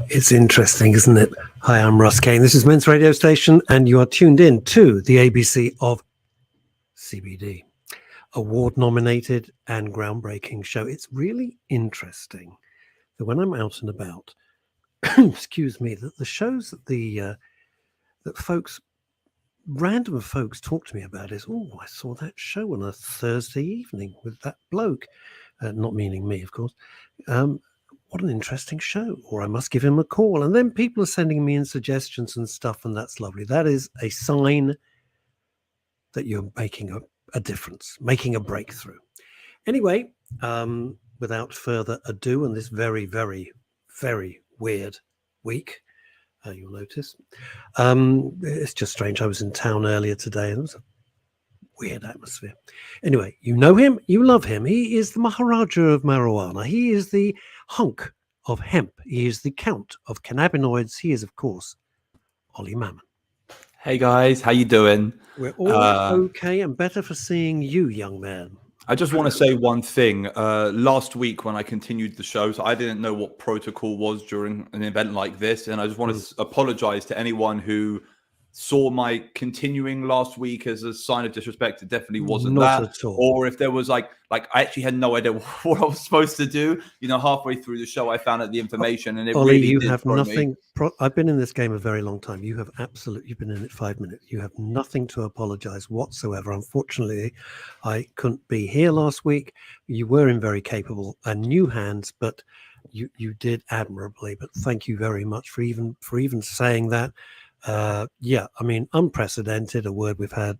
It's interesting, isn't it? Hi, I'm Russ Kane. This is Men's Radio Station, and you are tuned in to the ABC of CBD. Award-nominated and groundbreaking show. It's really interesting that when I'm out and about, excuse me, that the shows that that random folks talk to me about is, I saw that show on a Thursday evening with that bloke, not meaning me, of course. What an interesting show, or I must give him a call. And then people are sending me in suggestions and stuff, and that's lovely. That is a sign that you're making a difference, making a breakthrough. Anyway, without further ado, on this very, very, very weird week, you'll notice, it's just strange. I was in town earlier today, and it was a weird atmosphere. Anyway, you know him, you love him. He is the Maharaja of marijuana. He is the Hunk of Hemp. He is the Count of Cannabinoids. He is, of course, Ollie Mammon. Hey guys, how you doing? We're all okay and better for seeing you, young man. I just want to say one thing. Last week when I continued the show, so I didn't know what protocol was during an event like this, and I just want to apologize to anyone who saw my continuing last week as a sign of disrespect. It definitely wasn't Not that. at all. Or if there was like I actually had no idea what I was supposed to do. Halfway through the show, I found out the information, and it Ollie, really you did have throw nothing. me. I've been in this game a very long time. You've been in it 5 minutes. You have nothing to apologize whatsoever. Unfortunately, I couldn't be here last week. You were in very capable and new hands, but you did admirably. But thank you very much for even saying that. Unprecedented, a word we've heard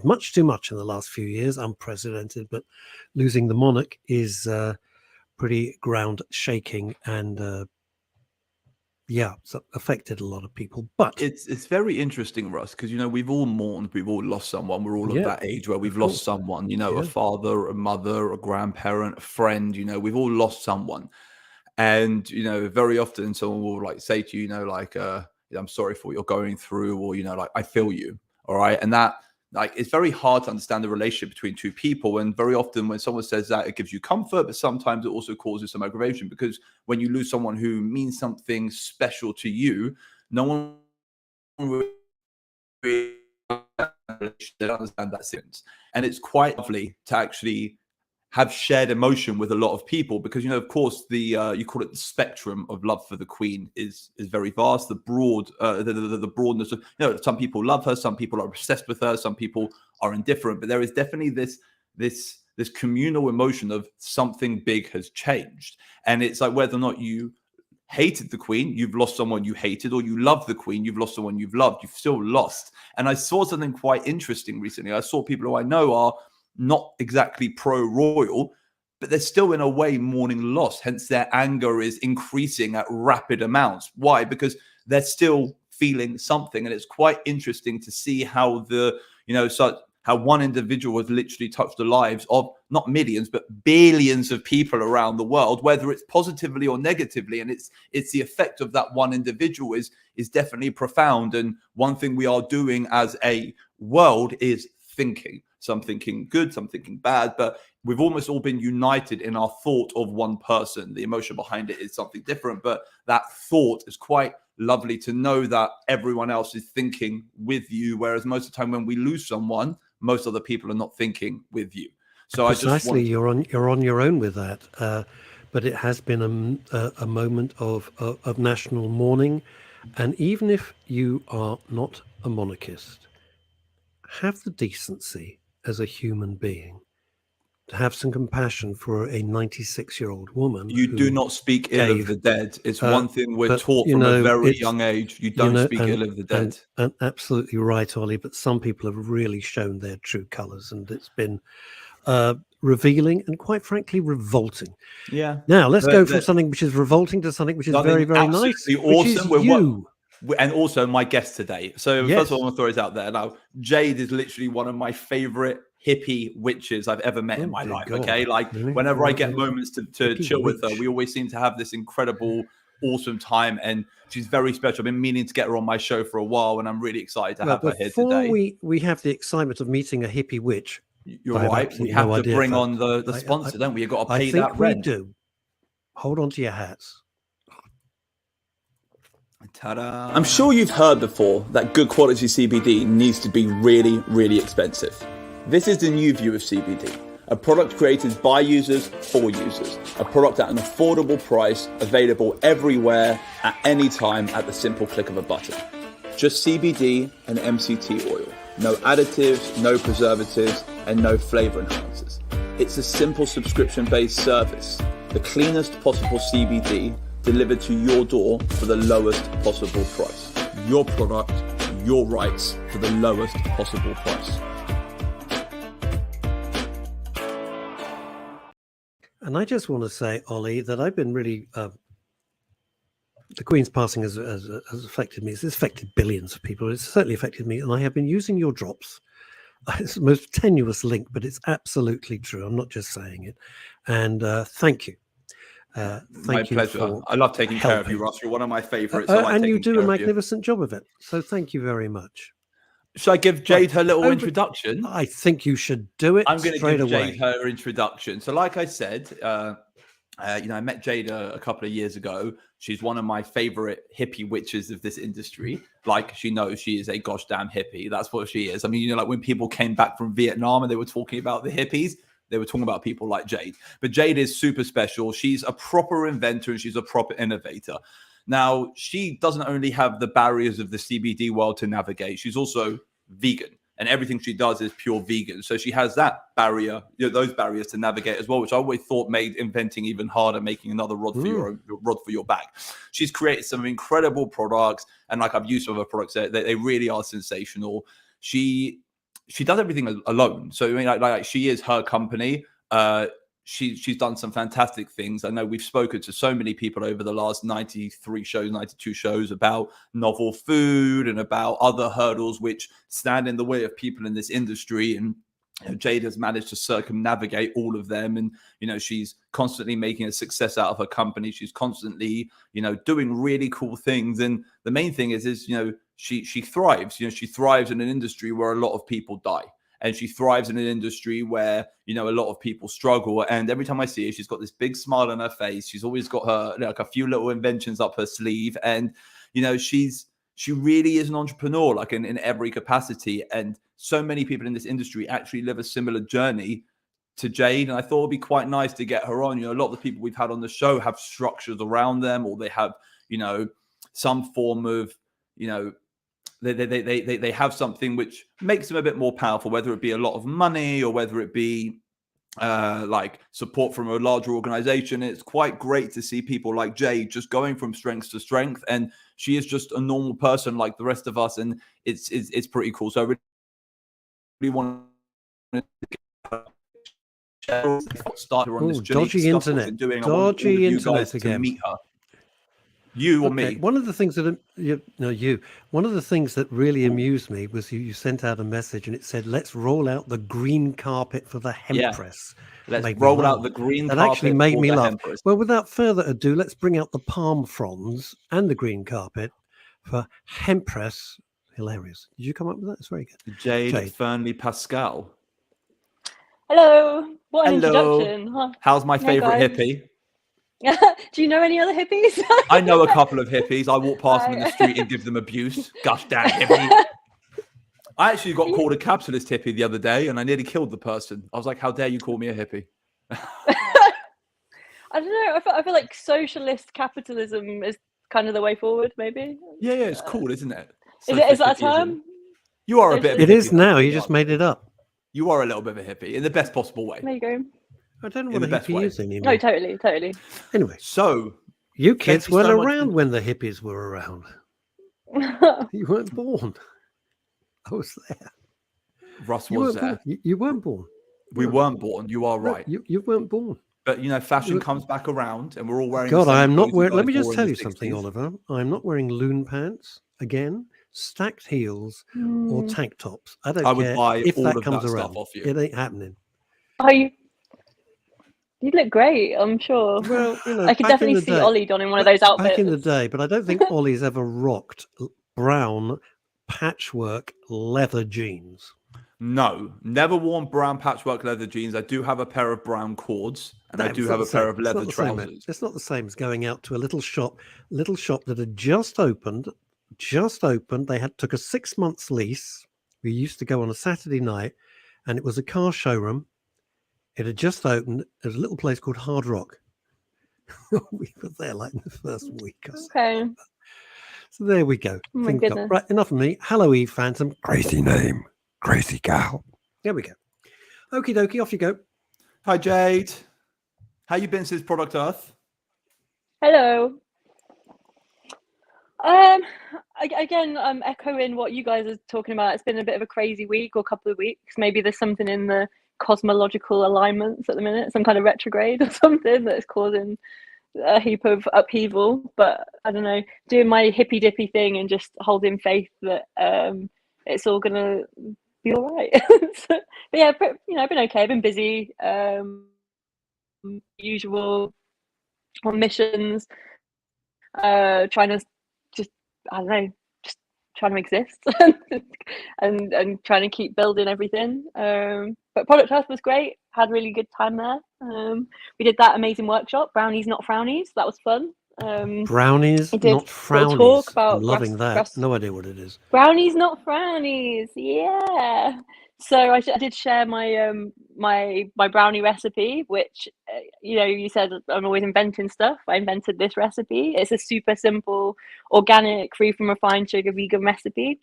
much too much in the last few years, unprecedented, but losing the monarch is pretty ground shaking and it's affected a lot of people. But it's very interesting, Russ, because we've all mourned, we've all lost someone. We're all of that age where we've lost someone, a father, a mother, a grandparent, a friend, we've all lost someone. And very often someone will say to you, I'm sorry for what you're going through, or I feel you. All right. And that it's very hard to understand the relationship between two people. And very often when someone says that, it gives you comfort, but sometimes it also causes some aggravation, because when you lose someone who means something special to you, no one really understand that sense. And it's quite lovely to actually have shared emotion with a lot of people, because of course the you call it the spectrum of love for the Queen is very vast. The broad the broadness of some people love her, some people are obsessed with her, some people are indifferent, but there is definitely this communal emotion of something big has changed. And it's like, whether or not you hated the Queen, you've lost someone you hated, or you love the Queen, you've lost someone you've loved, you've still lost. And I saw something quite interesting recently. I saw people who I know are not exactly pro-royal, but they're still in a way mourning loss. Hence their anger is increasing at rapid amounts. Why? Because they're still feeling something. And it's quite interesting to see how how one individual has literally touched the lives of not millions, but billions of people around the world, whether it's positively or negatively. And it's the effect of that one individual is definitely profound. And one thing we are doing as a world is thinking. Some thinking good, some thinking bad, but we've almost all been united in our thought of one person. The emotion behind it is something different, but that thought is quite lovely to know that everyone else is thinking with you. Whereas most of the time when we lose someone, most other people are not thinking with you. So precisely, you're on your own with that. But it has been a moment of national mourning, and even if you are not a monarchist, have the decency as a human being to have some compassion for a 96-year-old woman. You do not speak ill of the dead. It's one thing we're taught from a very young age. You don't speak ill of the dead. And absolutely right, Ollie. But some people have really shown their true colours, and it's been revealing and, quite frankly, revolting. Yeah. Now let's go from something which is revolting to something which is very, very nice. Awesome. Which is you. And also my guest today. So first of all, I want to throw this out there. Now, Jade is literally one of my favorite hippie witches I've ever met in my life. God. Okay, whenever I get moments to chill with her, we always seem to have this incredible, awesome time, and she's very special. I've been meaning to get her on my show for a while, and I'm really excited to have her here today. Before we have the excitement of meeting a hippie witch, you're right. We have to bring on the sponsor, don't we? You've got to pay that rent. We do. Hold on to your hats. Ta-da. I'm sure you've heard before that good quality CBD needs to be really, really expensive. This is the new view of CBD, a product created by users for users, a product at an affordable price, available everywhere, at any time, at the simple click of a button. Just CBD and MCT oil. No additives, no preservatives, and no flavor enhancers. It's a simple subscription-based service. The cleanest possible CBD delivered to your door for the lowest possible price. Your product, your rights for the lowest possible price. And I just want to say, Ollie, that I've been really, the Queen's passing has affected me. It's affected billions of people. It's certainly affected me. And I have been using your drops. It's the most tenuous link, but it's absolutely true. I'm not just saying it. And thank you. My pleasure. I love taking care of you, Ross. You're one of my favorites. And you do a magnificent job of it. So thank you very much. Should I give Jade her little introduction? I think you should do it. I'm going to straight give away. Jade her introduction. So like I said, I met Jade a couple of years ago. She's one of my favorite hippie witches of this industry. Like, she knows she is a gosh damn hippie. That's what she is. I mean, like when people came back from Vietnam and they were talking about the hippies, they were talking about people like Jade. But Jade is super special. She's a proper inventor and she's a proper innovator. Now, she doesn't only have the barriers of the CBD world to navigate. She's also vegan. And everything she does is pure vegan. So she has that barrier, those barriers to navigate as well, which I always thought made inventing even harder, making another rod for your back. She's created some incredible products. And like I've used some of her products, they really are sensational. She does everything alone. So I mean, like she is her company. She's done some fantastic things. I know we've spoken to so many people over the last 92 shows about novel food and about other hurdles which stand in the way of people in this industry. And Jade has managed to circumnavigate all of them. And, she's constantly making a success out of her company. She's constantly, doing really cool things. And the main thing is she thrives. She thrives in an industry where a lot of people die. And she thrives in an industry where, a lot of people struggle. And every time I see her, she's got this big smile on her face. She's always got her, like a few little inventions up her sleeve. And, she really is an entrepreneur, like in every capacity. And so many people in this industry actually live a similar journey to Jade. And I thought it'd be quite nice to get her on. A lot of the people we've had on the show have structures around them, or they have, some form of, they have something which makes them a bit more powerful, whether it be a lot of money or whether it be like support from a larger organization. It's quite great to see people like Jade just going from strength to strength, and she is just a normal person like the rest of us, and it's pretty cool. So I really want to start her on this journey. Dodgy internet. Dodgy internet again. To meet her. You or me? One of the things that One of the things that really amused me was you sent out a message and it said, "Let's roll out the green carpet for the Hempress." Let's roll out the green carpet. That actually made me laugh. Hempress. Well, without further ado, let's bring out the palm fronds and the green carpet for Hempress. Hilarious. Did you come up with that? It's very good. Jade. Fearnley-Pascall. Hello. What an introduction. Huh? How's my favorite hippie? Do you know any other hippies? I know a couple of hippies. I walk past them in the street and give them abuse. Gosh damn hippie. I actually got called a capitalist hippie the other day and I nearly killed the person. I was like, how dare you call me a hippie? I don't know. I feel like socialist capitalism is kind of the way forward, maybe. Yeah, it's cool, isn't it? Is that a term? You are a bit of a hippie. It is now. You just made it up. You are a little bit of a hippie in the best possible way. There you go. I don't know what a hippie is anymore. No, totally. Anyway, so you kids weren't around when the hippies were around. You weren't born. I was there. Russ was there. You weren't born. We weren't born. You are right. You weren't born. But fashion comes back around, and we're all wearing. God, I am not wearing. Let me just tell you something, Oliver. I'm not wearing loon pants again, stacked heels, or tank tops. I don't care. I would buy if all that of comes that around. stuff off you. It ain't happening. You look great, I'm sure. Well, I could definitely see Ollie donning one of those outfits. Back in the day, but I don't think Ollie's ever rocked brown patchwork leather jeans. No, never worn brown patchwork leather jeans. I do have a pair of brown cords, and I do have a pair of leather trousers. It's not the same as going out to a little shop that had just opened. They took a 6 months lease. We used to go on a Saturday night, and it was a car showroom. It had just opened. There's a little place called Hard Rock. We were there like in the first week or so. Okay. So there we go. Oh my goodness. Right, enough of me. Hello, Eve Phantom. Crazy name. Crazy gal. There we go. Okie dokie, off you go. Hi, Jade. How you been since Product Earth? Hello. Again, I'm echoing what you guys are talking about. It's been a bit of a crazy week or couple of weeks. Maybe there's something in the cosmological alignments at the minute, some kind of retrograde or something that's causing a heap of upheaval. But I don't know, doing my hippy dippy thing and just holding faith that it's all gonna be all right. But yeah, I've been okay. I've been busy, usual on missions, trying to just, I don't know, just trying to exist and trying to keep building everything. But Product Earth was great. Had a really good time there. We did that amazing workshop, Brownies Not Frownies. That was fun. Brownies Not Frownies. Talk about I'm loving that. No idea what it is. Brownies Not Frownies. Yeah. So I did share my my brownie recipe, which you said I'm always inventing stuff. I invented this recipe. It's a super simple, organic, free from refined sugar, vegan recipe.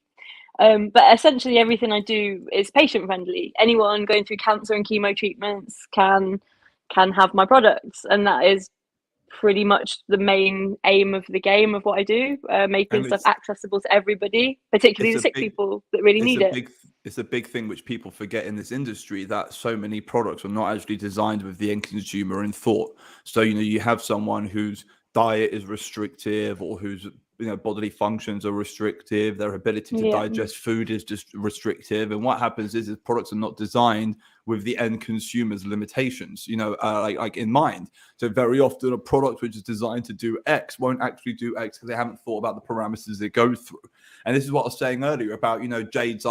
But essentially everything I do is patient friendly. Anyone going through cancer and chemo treatments can have my products, and that is pretty much the main aim of the game of what I do, making stuff accessible to everybody, particularly the sick people that really need it. It's a big thing which people forget in this industry, that so many products are not actually designed with the end consumer in thought. So you have someone whose diet is restrictive, or whose bodily functions are restrictive, their ability to digest food is just restrictive, and what happens is products are not designed with the end consumer's limitations like in mind. So very often a product which is designed to do X won't actually do X because they haven't thought about the parameters they go through. And this is what I was saying earlier about Jade's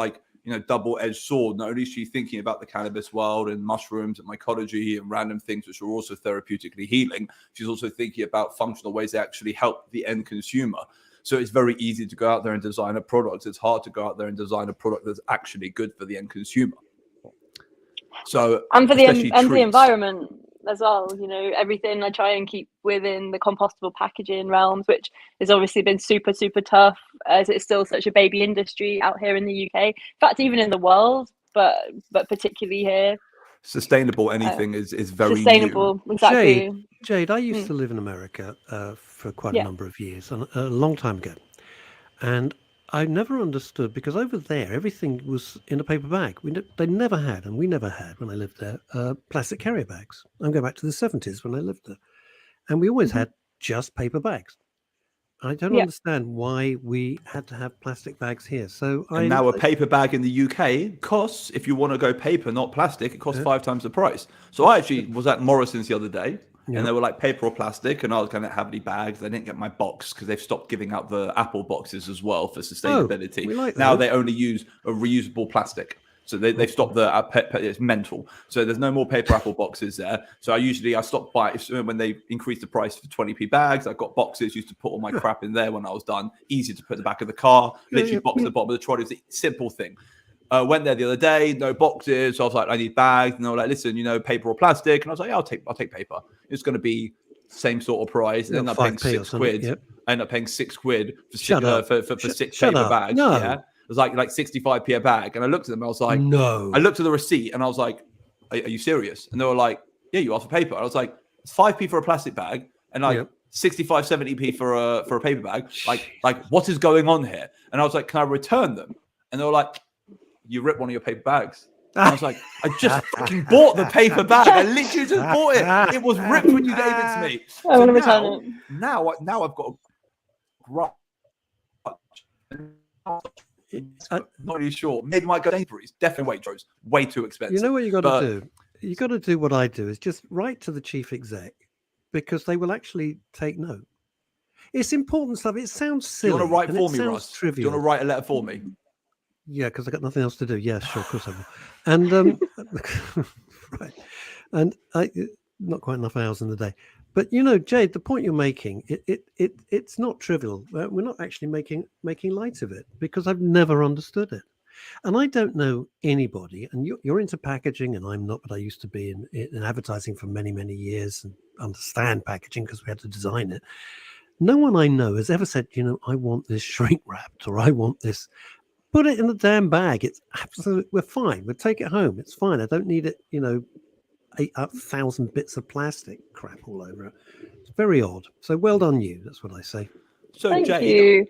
double-edged sword. Not only is she thinking about the cannabis world and mushrooms and mycology and random things which are also therapeutically healing, she's also thinking about functional ways they actually help the end consumer. So it's very easy to go out there and design a product. It's hard to go out there and design a product that's actually good for the end consumer. So and for the environment as well. Everything I try and keep within the compostable packaging realms, which has obviously been super, super tough, as it's still such a baby industry out here in the UK. In fact, even in the world, but particularly here. Sustainable anything is very sustainable. New. Exactly. Jade, I used to live in America for quite a number of years, and a long time ago, and I never understood, because over there everything was in a paper bag. They never had, and we never had when I lived there, plastic carrier bags. I'm going back to the 70s when I lived there, and we always had just paper bags. I don't understand why we had to have plastic bags here. Now a paper bag in the UK costs, if you want to go paper, not plastic, it costs 5 times the price. So I actually was at Morrison's the other day, and they were like paper or plastic, and I was going to have any bags. I didn't get my box because they've stopped giving out the Apple boxes as well for sustainability. We like now those. They only use a reusable plastic. So they've stopped it's mental. So there's no more paper Apple boxes there. So I stopped by when they increased the price for 20p bags. I got boxes, used to put all my crap in there when I was done. Easy to put in the back of the car, literally box at the bottom of the trolley. It's a simple thing. Went there the other day, no boxes. So I was like, I need bags. And they were like, listen, paper or plastic. And I was like, yeah, I'll take paper. It's going to be same sort of price. And then I'm paying 6 quid. Yep. I end up paying 6 quid for 6 paper bags. No. Yeah. It was like 65p a bag. And I looked at them, I was like, no. I looked at the receipt and I was like, are you serious? And they were like, yeah, you asked for paper. I was like, it's 5p for a plastic bag and 65, 70p for a paper bag. Like what is going on here? And I was like, can I return them? And they were like, you ripped one of your paper bags. And I was like, I just fucking bought the paper bag. I literally just bought it. It was ripped when you gave it to me. I want to return it. Now I've got not really sure. Maybe might go to Sainsbury's. Definitely Waitrose. Way too expensive. You know what you got to do? You got to do what I do, is just write to the chief exec, because they will actually take note. It's important stuff. It sounds silly. Do you want to write for me, Russ? Trivial. Do you want to write a letter for me? Yeah, because I got nothing else to do. Yeah, sure, of course I will. And right, and not quite enough hours in the day. But Jade, the point you're making, it's not trivial. We're not actually making light of it because I've never understood it, and I don't know anybody. And you're into packaging, and I'm not, but I used to be in advertising for many years and understand packaging because we had to design it. No one I know has ever said, I want this shrink wrapped or I want this. Put it in the damn bag. It's absolutely, we're fine. We'll take it home. It's fine. I don't need it, 8,000 bits of plastic crap all over it. It's very odd. So well done you. That's what I say. So Thank Jade, you.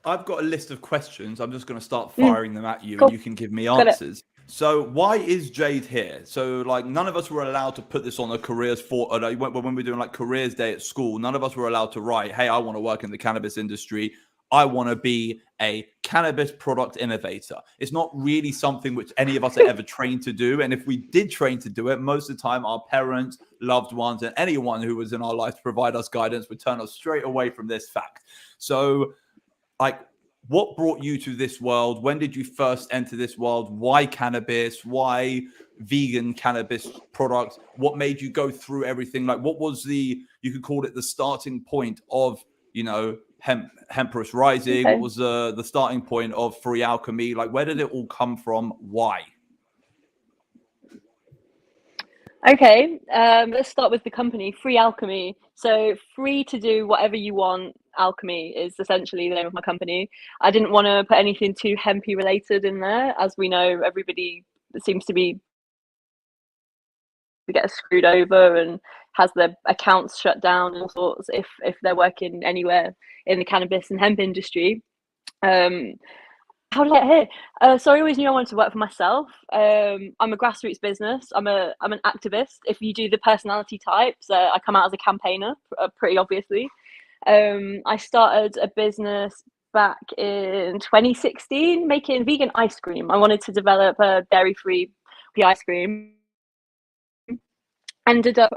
I've got a list of questions. I'm just going to start firing them at you Cool. and you can give me Got it. answers. So why is Jade here? So like none of us were allowed to put this on a careers when we're doing like careers day at school, none of us were allowed to write, hey, I want to work in the cannabis industry. I want to be a cannabis product innovator. It's not really something which any of us are ever trained to do. And if we did train to do it, most of the time our parents, loved ones, and anyone who was in our life to provide us guidance would turn us straight away from this fact. So like, what brought you to this world? When did you first enter this world? Why cannabis? Why vegan cannabis products? What made you go through everything? Like, what was you could call it the starting point of, Hempress Rising? Okay. What was the starting point of Free Alchemy? Like, where did it all come from? Why? Okay, let's start with the company, Free Alchemy. So free to do whatever you want. Alchemy is essentially the name of my company. I didn't want to put anything too hempy related in there. As we know, everybody seems to be get screwed over and has their accounts shut down and all sorts if they're working anywhere in the cannabis and hemp industry. How did I get here? So I always knew I wanted to work for myself. I'm a grassroots business. I'm an activist. If you do the personality types, I come out as a campaigner, pretty obviously. I started a business back in 2016 making vegan ice cream. I wanted to develop a dairy-free ice cream. Ended up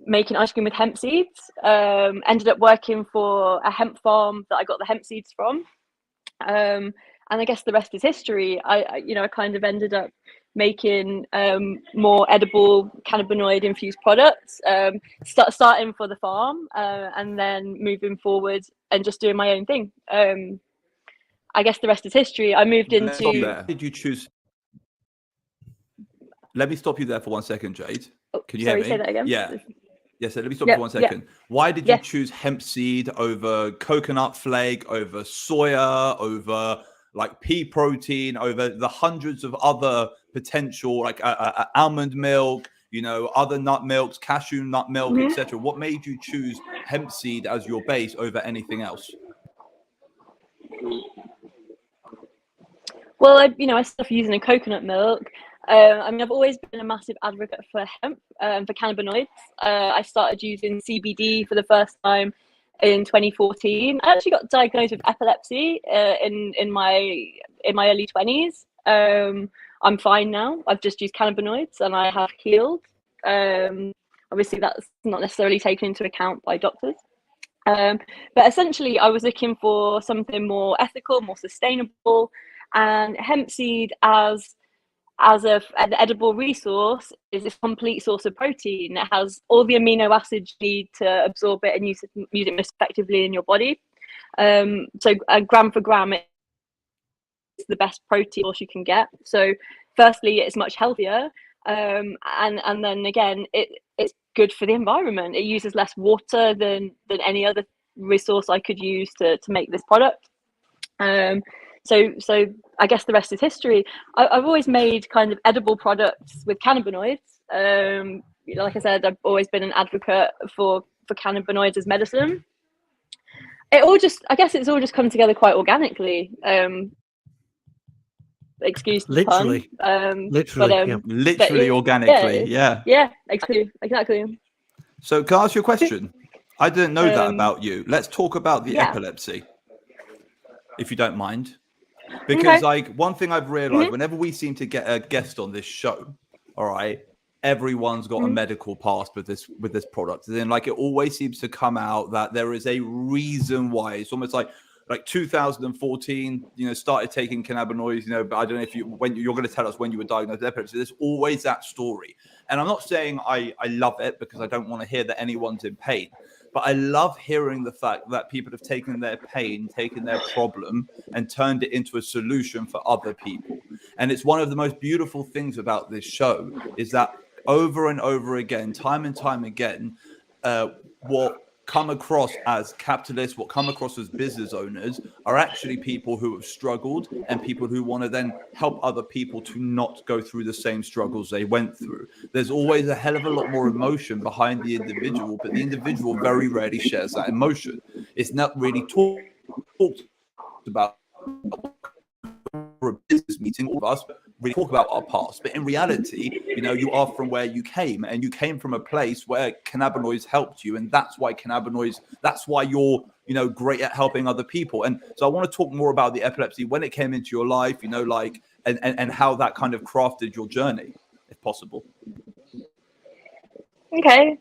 making ice cream with hemp seeds. Ended up working for a hemp farm that I got the hemp seeds from. And I guess the rest is history. I kind of ended up making more edible cannabinoid infused products, starting for the farm and then moving forward and just doing my own thing. I guess the rest is history. I moved into... Did you choose... Let me stop you there for 1 second, Jade. Can you hear me? Say that again? Yeah. Yes, let me stop you for 1 second. Yeah. Why did you choose hemp seed over coconut flake, over soya, over like pea protein, over the hundreds of other potential like almond milk, other nut milks, cashew nut milk, etc.? What made you choose hemp seed as your base over anything else? Well, I started using a coconut milk. I've always been a massive advocate for hemp, for cannabinoids. I started using CBD for the first time in 2014. I actually got diagnosed with epilepsy in my early 20s. I'm fine now. I've just used cannabinoids and I have healed. Obviously, that's not necessarily taken into account by doctors. But essentially, I was looking for something more ethical, more sustainable, and hemp seed as an edible resource is a complete source of protein. It has all the amino acids you need to absorb it and use it most effectively in your body. So gram for gram, it's the best protein source you can get. So firstly, it's much healthier. And then again, it's good for the environment. It uses less water than any other resource I could use to make this product. So I guess the rest is history. I've always made kind of edible products with cannabinoids. Like I said, I've always been an advocate for cannabinoids as medicine. I guess it's all just come together quite organically. Excuse the literally, pun. Literally organically. Yeah, exactly. So can I ask you a question? I didn't know that about you. Let's talk about the epilepsy, if you don't mind. Because like one thing I've realized, whenever we seem to get a guest on this show, all right, everyone's got a medical past with this product. And then like it always seems to come out that there is a reason why. It's almost like like 2014, started taking cannabinoids, but I don't know if when you're going to tell us when you were diagnosed with epilepsy. There's always that story. And I'm not saying I love it, because I don't want to hear that anyone's in pain. But I love hearing the fact that people have taken their pain, taken their problem, and turned it into a solution for other people. And it's one of the most beautiful things about this show is that over and over again, time and time again, what come across as capitalists, what come across as business owners, are actually people who have struggled and people who want to then help other people to not go through the same struggles they went through. There's always a hell of a lot more emotion behind the individual, but the individual very rarely shares that emotion. It's not really talked about for a business meeting. All of us really talk about our past, but in reality, you are from where you came, and you came from a place where cannabinoids helped you, and that's why you're great at helping other people. And so I want to talk more about the epilepsy, when it came into your life, and how that kind of crafted your journey, if possible. Okay.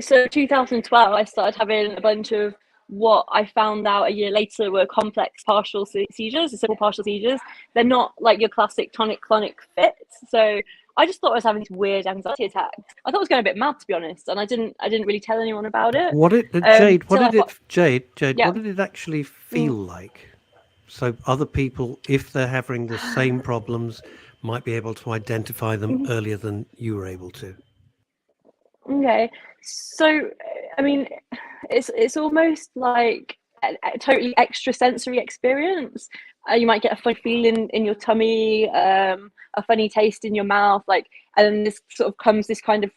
So 2012, I started having a bunch of what I found out a year later were complex partial seizures, or simple partial seizures. They're not like your classic tonic-clonic fits. So I just thought I was having these weird anxiety attacks. I thought I was going a bit mad, to be honest, and I didn't really tell anyone about it. Jade, what Yeah. did it actually feel like? So other people, if they're having the same problems, might be able to identify them earlier than you were able to. Okay, so I mean, it's almost like a totally extrasensory experience. You might get a funny feeling in your tummy, a funny taste in your mouth, and then this sort of comes this kind of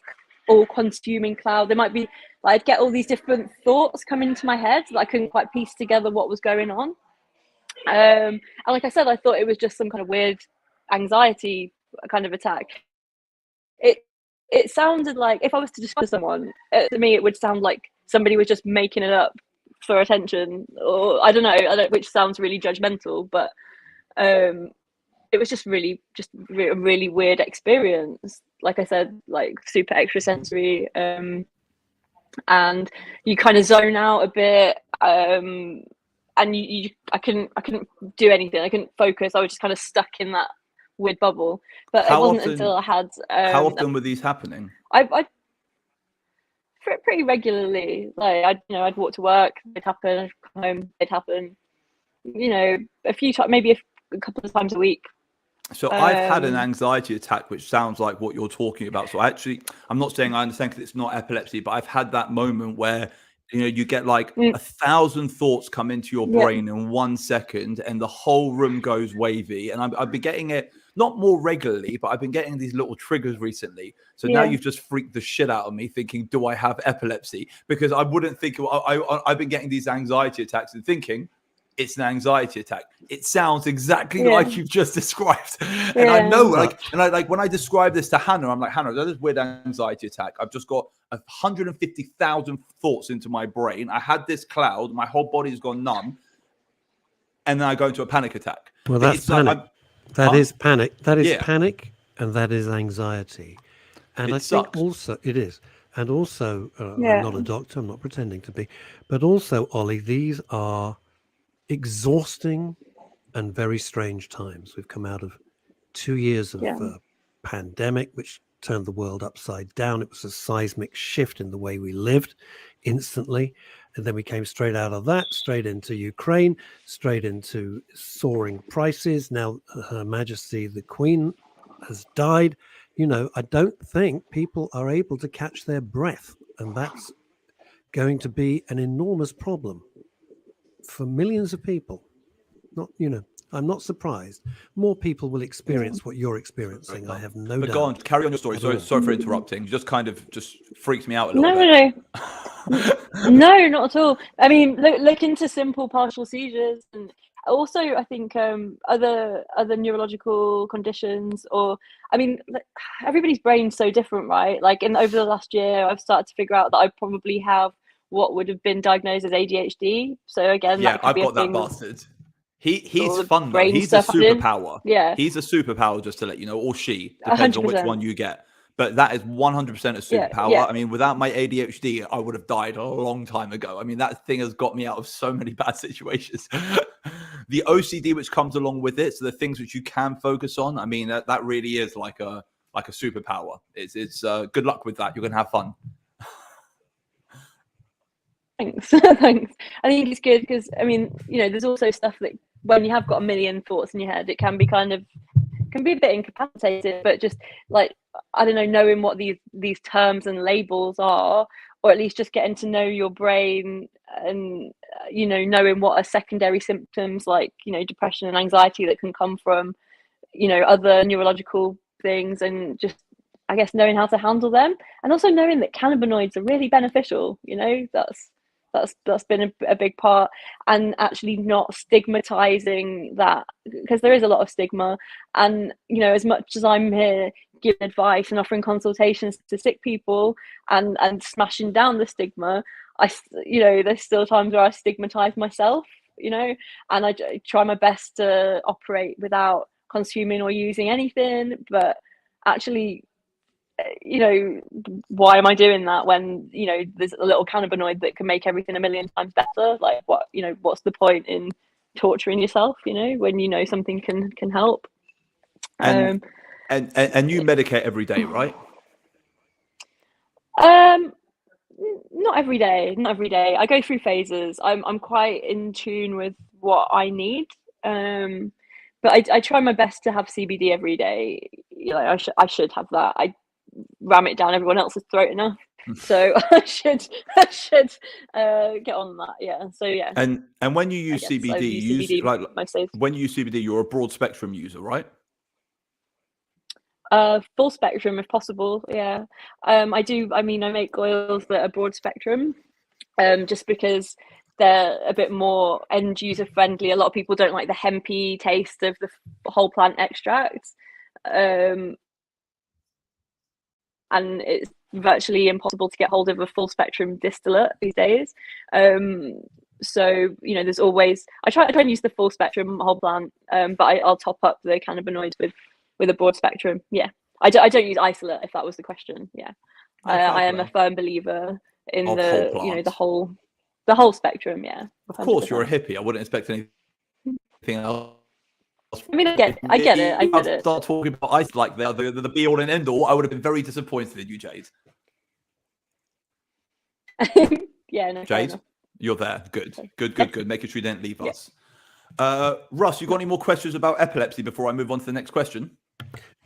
all-consuming cloud. There might be I'd get all these different thoughts come into my head that I couldn't quite piece together what was going on. And like I said, I thought it was just some kind of weird anxiety kind of attack. It sounded like, if I was to describe someone, to me, it would sound like somebody was just making it up for attention, or I don't know, which sounds really judgmental, but it was just a really weird experience. Like I said, super extrasensory, and you kind of zone out a bit, and I couldn't do anything. I couldn't focus. I was just kind of stuck in that weird bubble. But it wasn't until I had how often were these happening? I pretty regularly. I'd walk to work, it'd happen. I'd come home, it'd happen. A few times, maybe a couple of times a week. So I've had an anxiety attack, which sounds like what you're talking about. So I'm not saying I understand, because it's not epilepsy, but I've had that moment where you get 1,000 thoughts come into your brain in 1 second, and the whole room goes wavy. And I've been getting it not more regularly, but I've been getting these little triggers recently. So now you've just freaked the shit out of me, thinking, do I have epilepsy? Because I wouldn't think. I've been getting these anxiety attacks and thinking it's an anxiety attack. It sounds exactly like you've just described. And I know, when I describe this to Hannah, I'm like, Hannah, there's this weird anxiety attack. I've just got 150,000 thoughts into my brain. I had this cloud, my whole body's gone numb, and then I go into a panic attack. Well, that's panic. That is panic. That is panic, and that is anxiety. And I think also it is. And also, I'm not a doctor, I'm not pretending to be, but also, Ollie, these are exhausting and very strange times. We've come out of 2 years of pandemic, which turned the world upside down. It was a seismic shift in the way we lived instantly. And then we came straight out of that, straight into Ukraine, straight into soaring prices. Now, Her Majesty, the Queen, has died. I don't think people are able to catch their breath. And that's going to be an enormous problem for millions of people. I'm not surprised. More people will experience what you're experiencing. I have no doubt. But go on, carry on your story. Sorry for interrupting. You just freaked me out a little bit. No, not at all. I mean, look into simple partial seizures, and also I think other neurological conditions, or everybody's brain's so different, right? Over the last year, I've started to figure out that I probably have what would have been diagnosed as ADHD. So again, I've got that bastard. He's fun though. He's a superpower. Yeah, he's a superpower, just to let you know, or she, depends 100%. On which one you get. But that is 100% a Yeah, superpower. yeah. I mean, without my ADHD, I would have died a long time ago. I mean, that thing has got me out of so many bad situations. The OCD which comes along with it, so the things which you can focus on, I mean, that really is like a superpower. It's good luck with that. You're gonna have fun. Thanks. Thanks. I think it's good because, I mean, there's also stuff that when you have got a million thoughts in your head, it can be a bit incapacitated, but just like, I don't know, knowing what these terms and labels are, or at least just getting to know your brain and, knowing what are secondary symptoms like, depression and anxiety that can come from, other neurological things, and just, I guess, knowing how to handle them, and also knowing that cannabinoids are really beneficial. That's been a big part, and actually not stigmatizing that, because there is a lot of stigma. And as much as I'm here giving advice and offering consultations to sick people and smashing down the stigma, there's still times where I stigmatize myself, and I try my best to operate without consuming or using anything. But actually, why am I doing that when there's a little cannabinoid that can make everything a million times better? Like, what's the point in torturing yourself, when something can help? And you medicate every day, right? Not every day. I go through phases. I'm quite in tune with what I need. But I try my best to have CBD every day. I should have that. I ram it down everyone else's throat enough, so I should get on that. Yeah. So yeah. And when you use CBD, you use CBD like most days. when you use CBD, you're a broad spectrum user, right? Full spectrum if possible. Yeah. I do. I mean, I make oils that are broad spectrum, just because they're a bit more end user friendly. A lot of people don't like the hempy taste of the whole plant extracts. And it's virtually impossible to get hold of a full spectrum distillate these days. So there's always, I try and use the full spectrum whole plant, but I'll top up the cannabinoids with a broad spectrum. Yeah, I don't use isolate, if that was the question. Yeah, No, I am a firm believer in of the whole the whole spectrum. Yeah, 100%. Of course, you're a hippie. I wouldn't expect anything else. I mean, I get it. Start talking about ice like the be all and end all. I would have been very disappointed in you, Jade. Yeah, no. Jade, you're there. Good. Making sure you didn't leave us. Russ, you got any more questions about epilepsy before I move on to the next question?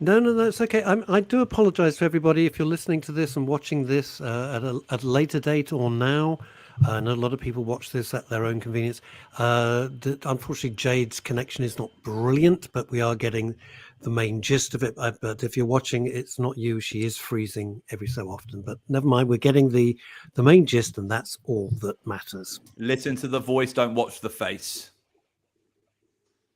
No, it's okay. I do apologize to everybody if you're listening to this and watching this at a later date or now. I know a lot of people watch this at their own convenience. Unfortunately, Jade's connection is not brilliant, but we are getting the main gist of it. But if you're watching, it's not you. She is freezing every so often. But never mind, we're getting the main gist, and that's all that matters. Listen to the voice, don't watch the face.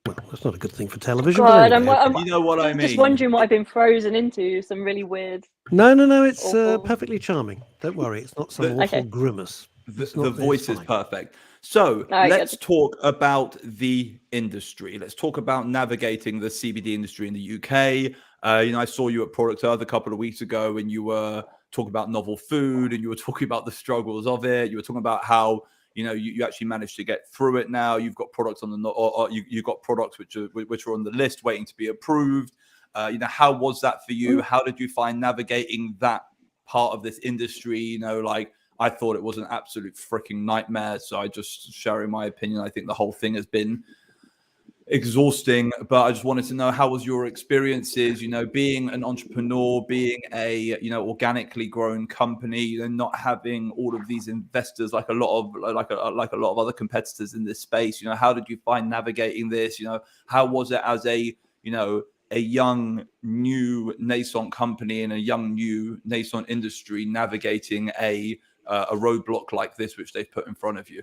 Well, that's not a good thing for television. God, but anyway, I'm you know what I mean. Just wondering what I've been frozen into. Some really weird. No, it's perfectly charming. Don't worry, it's not some awful grimace. The voice is perfect. So let's talk about the industry. Let's talk about navigating the CBD industry in the UK. I saw you at Product Earth a couple of weeks ago, and you were talking about novel food, and you were talking about the struggles of it. You were talking about how you actually managed to get through it. Now you've got products on you've got products which are on the list waiting to be approved. How was that for you? How did you find navigating that part of this industry? I thought it was an absolute freaking nightmare. So I just sharing my opinion. I think the whole thing has been exhausting, but I just wanted to know, how was your experiences, being an entrepreneur, being a, organically grown company, not having all of these investors, like a lot of other competitors in this space. How did you find navigating this? How was it as a young, new nascent company in a young, new nascent industry navigating a roadblock like this, which they've put in front of you?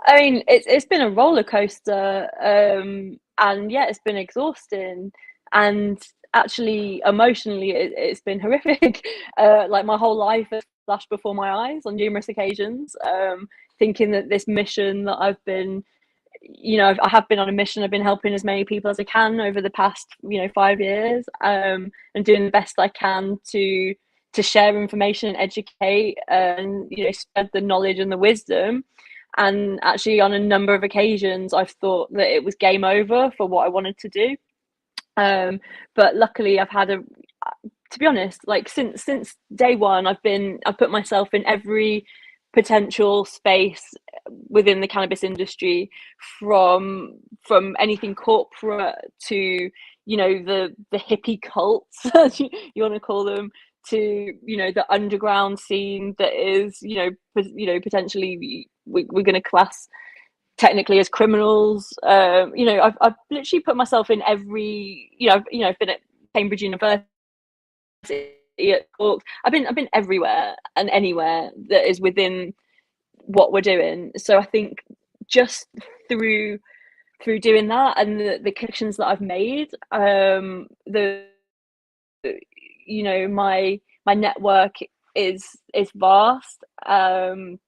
I mean, it's been a roller coaster, and yeah, it's been exhausting, and actually emotionally, it's been horrific. Like, my whole life has flashed before my eyes on numerous occasions, thinking that this mission that I've been, I have been on a mission. I've been helping as many people as I can over the past 5 years, and doing the best I can to share information and educate, and spread the knowledge and the wisdom. And actually, on a number of occasions, I've thought that it was game over for what I wanted to do. But luckily, I've had to be honest, like since day one, I've put myself in every potential space within the cannabis industry, from anything corporate to the hippie cults, as you want to call them, to the underground scene that is potentially we're going to class technically as criminals. I've literally put myself in every I've been at Cambridge University, at Cork. I've been everywhere and anywhere that is within what we're doing. So I think just through doing that and the connections that I've made, my network is vast, and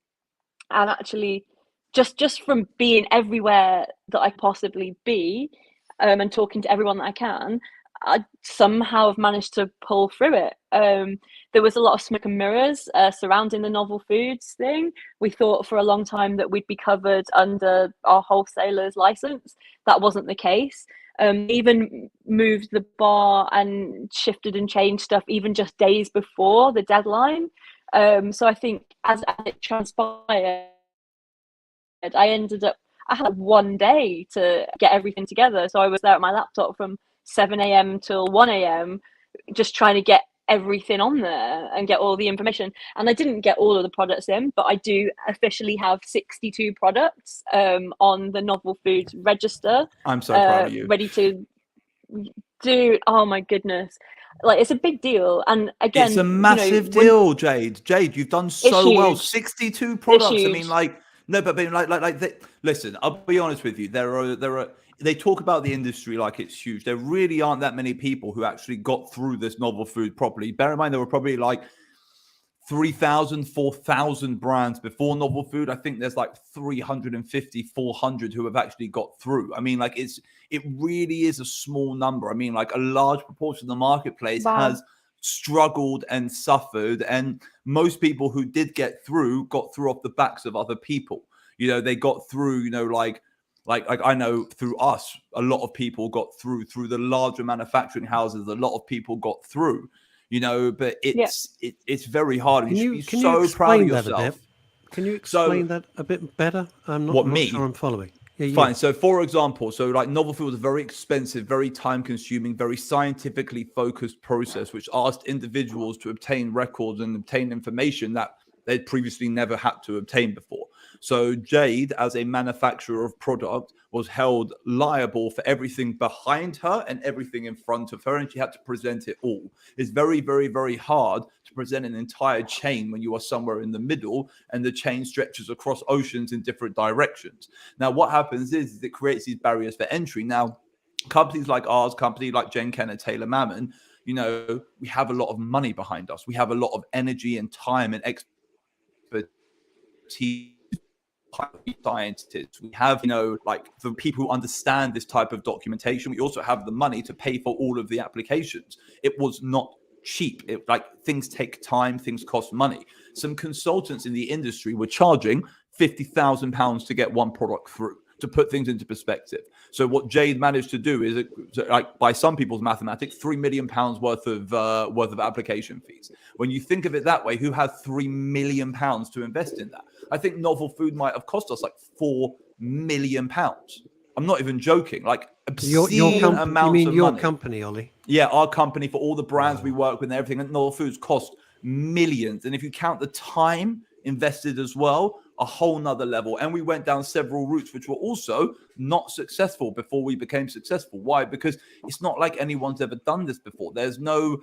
actually just from being everywhere that I possibly be, and talking to everyone that I can, I somehow have managed to pull through it. There was a lot of smoke and mirrors surrounding the novel foods thing. We thought for a long time that we'd be covered under our wholesaler's license. That wasn't the case. Even moved the bar and shifted and changed stuff even just days before the deadline. So I think as it transpired, I had 1 day to get everything together. So I was there at my laptop from 7 a.m. till 1 a.m. just trying to get everything on there and get all the information. And I didn't get all of the products in, but I do officially have 62 products on the Novel Foods register. I'm so proud of you. Ready to do. Oh my goodness. Like, it's a big deal. And again, it's a massive deal, Jade. You've done so well. 62 products. I mean, like, no, but listen, I'll be honest with you. There are, they talk about the industry like it's huge. There really aren't that many people who actually got through this novel food properly. Bear in mind, there were probably like 3,000, 4,000 brands before novel food. I think there's like 350, 400 who have actually got through. I mean, like, it really is a small number. I mean, like, a large proportion of the marketplace has struggled and suffered. And most people who did got through off the backs of other people. They got through, like I know through us, a lot of people got through the larger manufacturing houses. A lot of people got through, but it's very hard. Can you you so proud of explain that yourself. a bit? Can you explain that a bit better? I'm not sure I'm following. Yeah, Fine. So, for example, like, novel food was a very expensive, very time-consuming, very scientifically focused process, which asked individuals to obtain records and obtain information that they'd previously never had to obtain before. So Jade, as a manufacturer of product, was held liable for everything behind her and everything in front of her, and she had to present it all. It's very, very, very hard to present an entire chain when you are somewhere in the middle and the chain stretches across oceans in different directions. Now, what happens is it creates these barriers for entry. Now, companies like ours, companies like Jen Ken and Taylor Mammon, we have a lot of money behind us. We have a lot of energy and time and expertise. Scientists, we have like the people who understand this type of documentation. We also have the money to pay for all of the applications. It was not cheap. Things take time, things cost money. Some consultants in the industry were charging £50,000 to get one product through, to put things into perspective. So what Jade managed to do is, like, by some people's mathematics, £3 million worth of application fees. When you think of it that way, who had £3 million to invest in that? I think novel food might have cost us like £4 million. I'm not even joking. Like, obscene amounts you mean of your money. company, Ollie? Yeah, our company, for all the brands we work with and everything. And novel foods cost millions. And if you count the time invested as well, a whole nother level. And we went down several routes which were also not successful before we became successful. Why? Because it's not like anyone's ever done this before. There's no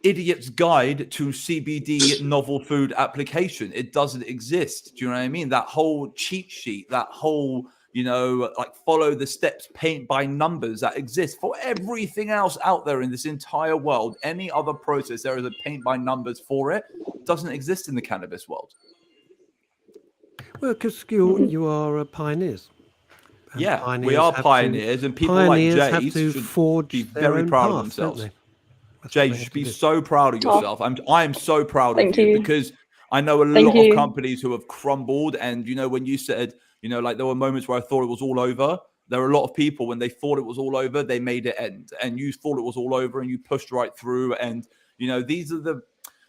idiot's guide to CBD novel food application. It doesn't exist. Do you know what I mean? That whole cheat sheet, that whole, like, follow the steps, paint by numbers that exists for everything else out there in this entire world. Any other process, there is a paint by numbers for it. Doesn't exist in the cannabis world. Well, because you are pioneers. And Yeah, we pioneers are have pioneers, and people like have Jade to should forge be their very own proud of path, don't themselves. they? That's what Jade, they you have should to be do. so proud of yourself. I am so proud of Thank you, you. because I know a Thank lot of you. companies who have crumbled. And when you said, like there were moments where I thought it was all over. There were a lot of people, when they thought it was all over, they made it end. And you thought it was all over, and you pushed right through. And these are the.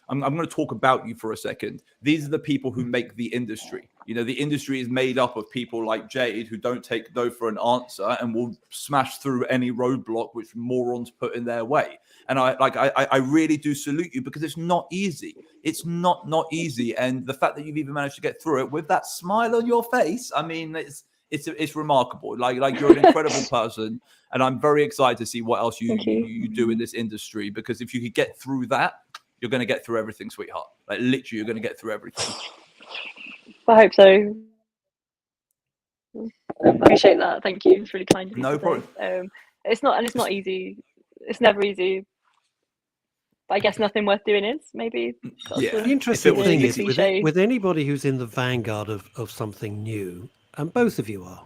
I'm going to talk about you for a second. These are the people who make the industry. The industry is made up of people like Jade, who don't take no for an answer and will smash through any roadblock which morons put in their way. And I really do salute you, because it's not easy. It's not easy. And the fact that you've even managed to get through it with that smile on your face, I mean, it's remarkable. Like you're an incredible person, and I'm very excited to see what else you do in this industry, because if you could get through that, you're going to get through everything, sweetheart. Like literally, you're going to get through everything. I hope so. Appreciate that. Thank you. It's really kind of you. No to problem. say. It's not easy. It's never easy. But I guess nothing worth doing is, maybe. Yeah. The interesting thing is, cliche. with anybody who's in the vanguard of something new, and both of you are,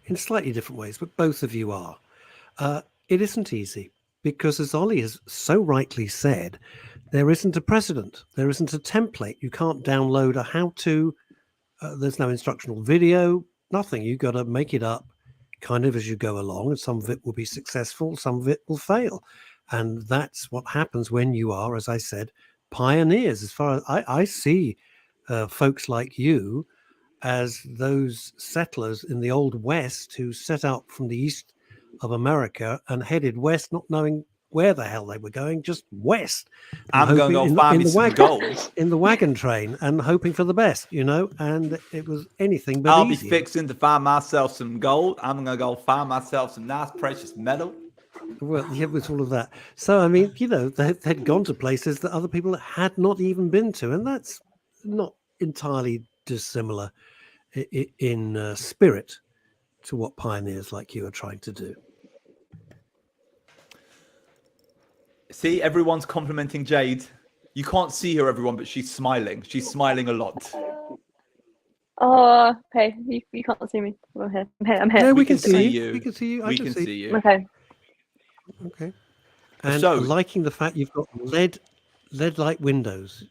in slightly different ways, but both of you are, it isn't easy, because, as Ollie has so rightly said, there isn't a precedent. There isn't a template. You can't download a how-to. There's no instructional video, nothing. You got to make it up kind of as you go along, and some of it will be successful, some of it will fail. And that's what happens when you are, as I said, pioneers. As far as I see folks like you as those settlers in the Old West who set out from the east of America and headed west, not knowing where the hell they were going, just west. I'm going to go find me some gold. In the wagon train, and hoping for the best, and it was anything but I'll easy. be fixing to find myself some gold. I'm going to go find myself some nice precious metal. Well, yeah, it was all of that. So, I mean, they'd gone to places that other people had not even been to, and that's not entirely dissimilar in spirit to what pioneers like you are trying to do. See, everyone's complimenting Jade. You can't see her, everyone, but she's smiling. She's smiling a lot. Oh, hey, you can't see me. I'm here. I'm here. No, we can see you. We can see you. We can see you. Okay. Okay. And So- liking the fact you've got LED-like windows,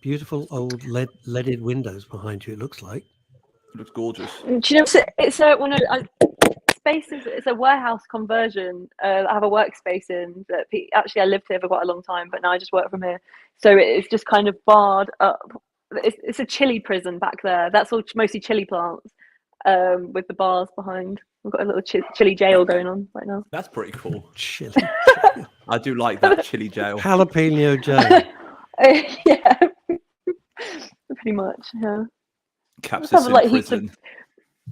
beautiful old leaded windows behind you. It looks like. It looks gorgeous. Do you know, it's a spaces. It's a warehouse conversion. I have a workspace in that. Actually, I lived here for quite a long time, but now I just work from here. So it's just kind of barred up. It's a chili prison back there. That's all mostly chili plants, with the bars behind. We've got a little chili jail going on right now. That's pretty cool. Chili. I do like that chili jail. Jalapeno jail. Yeah, pretty much. Yeah. Capsaicin prison.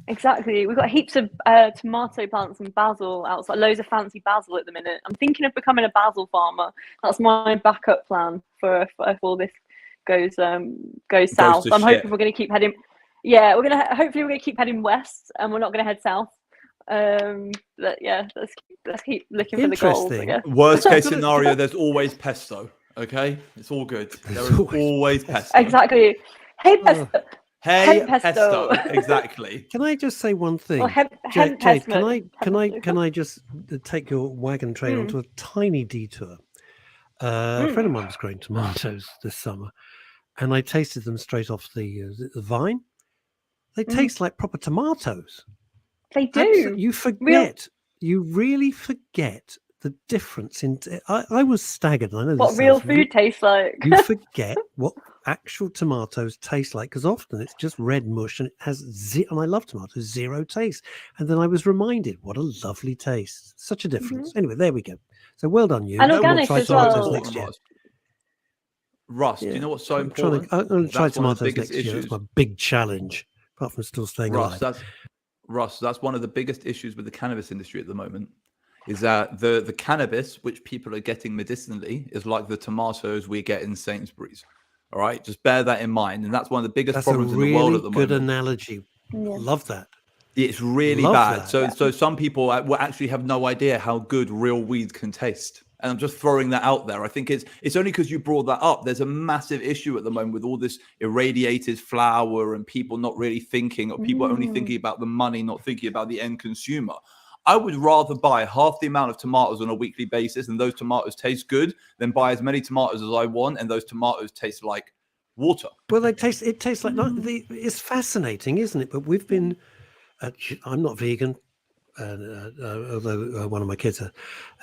Exactly. We've got heaps of tomato plants and basil outside. Loads of fancy basil at the minute. I'm thinking of becoming a basil farmer. That's my backup plan for if all this goes south. I'm hoping we're going to keep heading. Yeah, hopefully we're going to keep heading west, and we're not going to head south. But yeah, let's keep looking for the gold. I guess. Worst case scenario, there's always pesto. Okay, it's all good. There is always pesto. Exactly. Hey pesto. Hey pesto. Exactly. Can I just say one thing? Jade, can I just take your wagon train onto a tiny detour? A friend of mine was growing tomatoes this summer, and I tasted them straight off the vine. They taste like proper tomatoes. They do. You forget. You really forget the difference in. I was staggered. I know what real food tastes like. You forget what actual tomatoes taste like, because often it's just red mush and it has and I love tomatoes, zero taste. And then I was reminded, what a lovely taste. Such a difference. Anyway, there we go. So well done, you. And organic as well. Next year. Russ, do you know what's so important? I'm going to try tomatoes next year. That's my big challenge, apart from still staying alive. Russ, that's one of the biggest issues with the cannabis industry at the moment, is that the cannabis, which people are getting medicinally, is like the tomatoes we get in Sainsbury's. All right, just bear that in mind. And that's one of the biggest problems in the world at the moment. That's a really good analogy. Yeah. Love that. It's really bad. So some people will actually have no idea how good real weed can taste. And I'm just throwing that out there. I think it's only because you brought that up. There's a massive issue at the moment with all this irradiated flour and people not really thinking, or people only thinking about the money, not thinking about the end consumer. I would rather buy half the amount of tomatoes on a weekly basis and those tomatoes taste good than buy as many tomatoes as I want and those tomatoes taste like water. Well, it tastes like it's fascinating, isn't it? But we've been, I'm not vegan, although one of my kids are,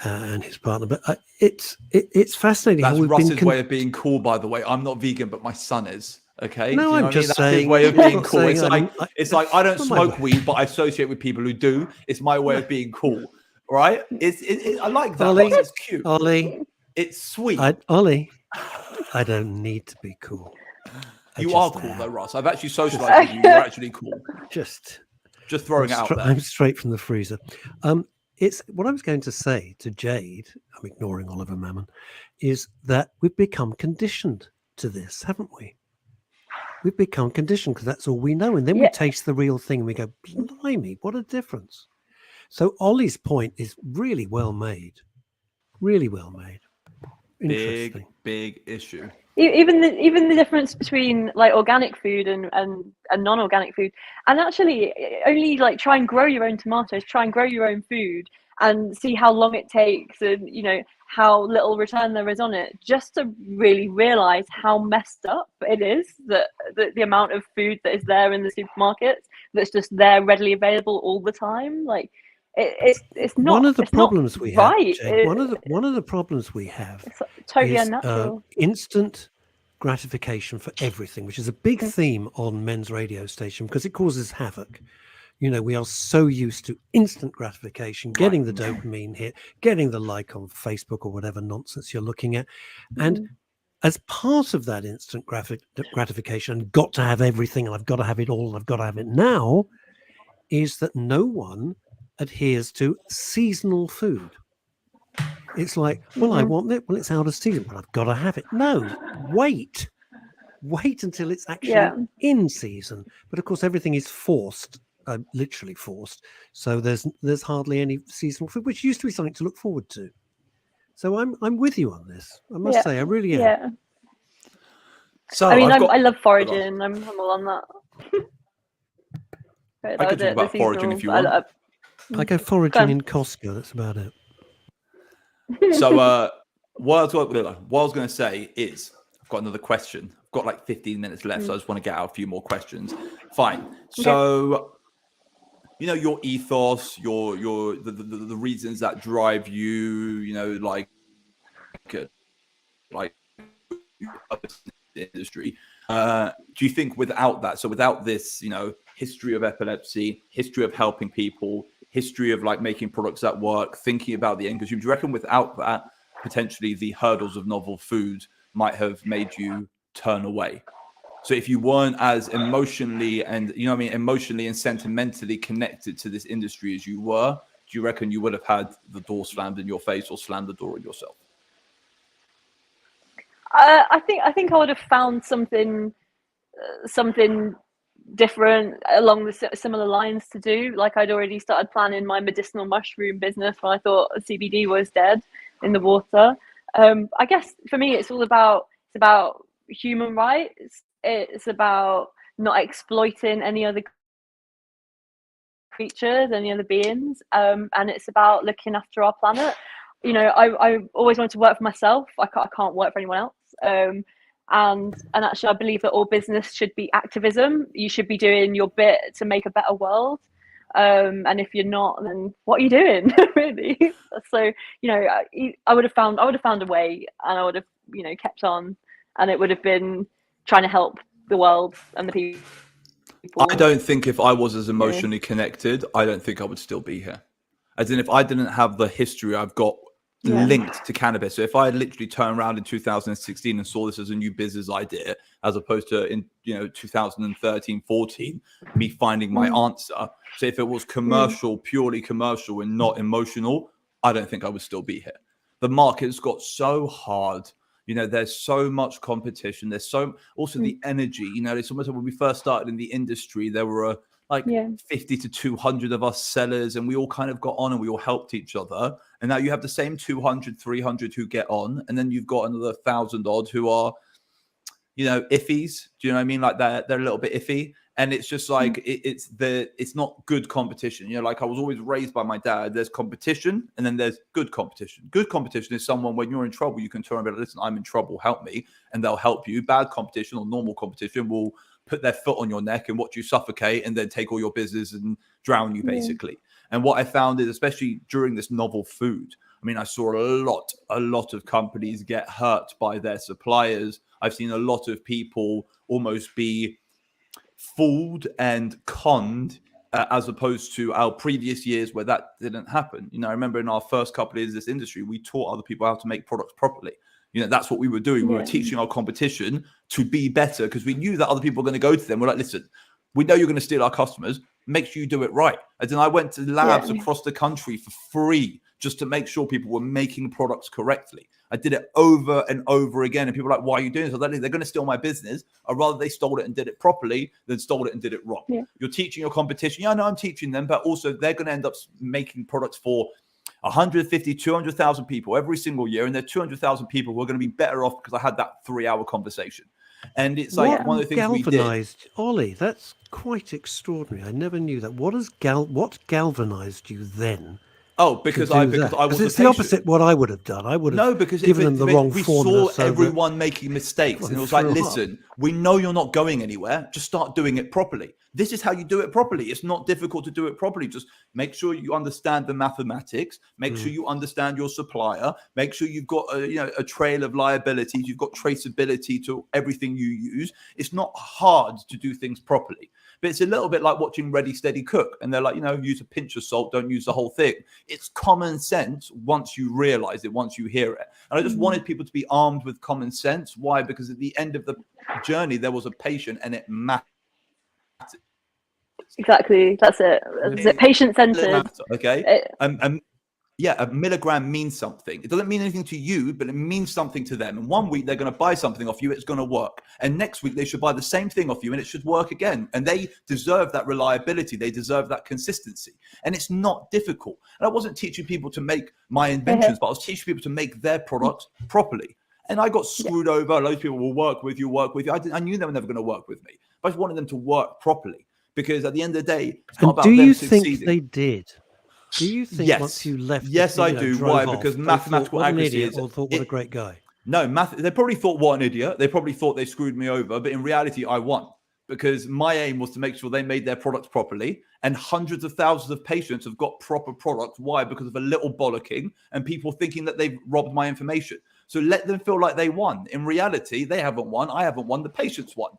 and his partner. But it's fascinating. That's how we've Russ's been way of being cool, by the way. I'm not vegan, but my son is. Okay. No, I'm just That's saying. his way of being cool. It's like I don't not my smoke way. weed, but I associate with people who do. It's my way of being cool, right? I like that. Ollie, It's cute. Ollie, It's sweet. Ollie, I don't need to be cool. You are cool though, Russ. I've actually socialized with you. You're actually cool. Just throwing it out there. I'm straight from the freezer. It's what I was going to say to Jade. I'm ignoring Oliver Mammon. Is that we've become conditioned to this, haven't we? We've become conditioned because that's all we know, and then we taste the real thing and we go, "Blimey, what a difference!" So Ollie's point is really well made. Really well made. Interesting. Big issue. Even the difference between like organic food and non-organic food, and actually only like try and grow your own tomatoes, try and grow your own food, and see how long it takes, and how little return there is on it, just to really realize how messed up it is, that the amount of food that is there in the supermarkets that's just there readily available all the time. Like it's not one of the problems we have, right. Jade, one of the problems we have It's totally is unnatural. Instant gratification for everything, which is a big theme on Men's Radio Station because it causes havoc. We are so used to instant gratification, getting the dopamine hit, getting the like on Facebook or whatever nonsense you're looking at. And as part of that instant gratification, and got to have everything, and I've got to have it all, and I've got to have it now, is that no one adheres to seasonal food. It's like, well, I want it. Well, it's out of season, but I've got to have it. No, wait until it's actually in season. But of course, everything is forced. Literally forced. So there's hardly any seasonal food, which used to be something to look forward to. So I'm with you on this. I must say, I really am. Yeah. So I mean, I love foraging. I'm all on that. I could talk about foraging if you want. I go foraging in Costco. That's about it. So what I was going to say is, I've got another question. I've got like 15 minutes left, so I just want to get out a few more questions. Fine. So. Your ethos, the reasons that drive you, like the industry. Do you think without that, so without this, history of epilepsy, history of helping people, history of like making products that work, thinking about the end consumer, do you reckon without that, potentially the hurdles of novel food might have made you turn away? So if you weren't as emotionally and emotionally and sentimentally connected to this industry as you were, do you reckon you would have had the door slammed in your face or slammed the door on yourself? I think I would have found something different along the similar lines to do. Like I'd already started planning my medicinal mushroom business when I thought CBD was dead in the water. I guess for me, it's about human rights. It's about not exploiting any other creatures, any other beings, and it's about looking after our planet. I always wanted to work for myself. I can't work for anyone else. And actually, I believe that all business should be activism. You should be doing your bit to make a better world. And if you're not, then what are you doing, really? So I would have found a way, and I would have kept on, and it would have been trying to help the world and the people. I don't think if I was as emotionally connected, I don't think I would still be here. As in, if I didn't have the history I've got linked to cannabis. So if I had literally turned around in 2016 and saw this as a new business idea, as opposed to in 2013, 14, me finding my answer. So if it was commercial, purely commercial and not emotional, I don't think I would still be here. The market's got so hard. There's so much competition. There's also the energy. It's almost like when we first started in the industry, there were 50 to 200 of us sellers, and we all kind of got on and we all helped each other. And now you have the same 200, 300 who get on, and then you've got another 1,000 odd who are, iffies. Do you know what I mean? Like they're a little bit iffy. And it's just like it's not good competition. Like I was always raised by my dad. There's competition, and then there's good competition. Good competition is someone when you're in trouble, you can turn around and be like, listen, I'm in trouble, help me, and they'll help you. Bad competition or normal competition will put their foot on your neck and watch you suffocate, and then take all your business and drown you, basically. And what I found is, especially during this novel food, I saw a lot of companies get hurt by their suppliers. I've seen a lot of people almost be fooled and conned, as opposed to our previous years where that didn't happen. I remember in our first couple of years in this industry, we taught other people how to make products properly. That's what we were doing. We were teaching our competition to be better, because we knew that other people were going to go to them. We're like, listen, we know you're going to steal our customers. Make sure you do it right. And then I went to labs across the country for free just to make sure people were making products correctly. I did it over and over again. And people were like, why are you doing this? I was like, they're going to steal my business. I'd rather they stole it and did it properly than stole it and did it wrong. You're teaching your competition. Yeah, I know I'm teaching them, but also they're going to end up making products for 150, 200,000 people every single year. And there are 200,000 people who are going to be better off because I had that 3-hour conversation. And it's like one of the things we did. Ollie, that's quite extraordinary. I never knew that. What galvanized you then? Oh, because I was it's the opposite what I would have done. I would have given them the wrong formula. We saw everyone making mistakes, and it was like, listen, we know you're not going anywhere. Just start doing it properly. This is how you do it properly. It's not difficult to do it properly. Just make sure you understand the mathematics. Make sure you understand your supplier. Make sure you've got a trail of liabilities. You've got traceability to everything you use. It's not hard to do things properly. But it's a little bit like watching Ready, Steady, Cook. And they're like, use a pinch of salt, don't use the whole thing. It's common sense once you realize it, once you hear it. And I just wanted people to be armed with common sense. Why? Because at the end of the journey, there was a patient, and it mattered. Exactly. That's it. Patient-centered. Okay. A milligram means something. It doesn't mean anything to you, but it means something to them. And 1 week they're going to buy something off you, it's going to work. And next week they should buy the same thing off you, and it should work again. And they deserve that reliability. They deserve that consistency. And it's not difficult. And I wasn't teaching people to make my inventions, but I was teaching people to make their products properly. And I got screwed over. Loads of people will work with you. I knew they were never going to work with me. But I just wanted them to work properly, because at the end of the day, it's not about them succeeding. Do you think they did? Do you think once you left? Yes, I do. Why? Because mathematical accuracy is. Or thought, what a great guy. No, they probably thought, what an idiot. They probably thought they screwed me over. But in reality, I won, because my aim was to make sure they made their products properly. And hundreds of thousands of patients have got proper products. Why? Because of a little bollocking and people thinking that they've robbed my information. So let them feel like they won. In reality, they haven't won. I haven't won. The patients won.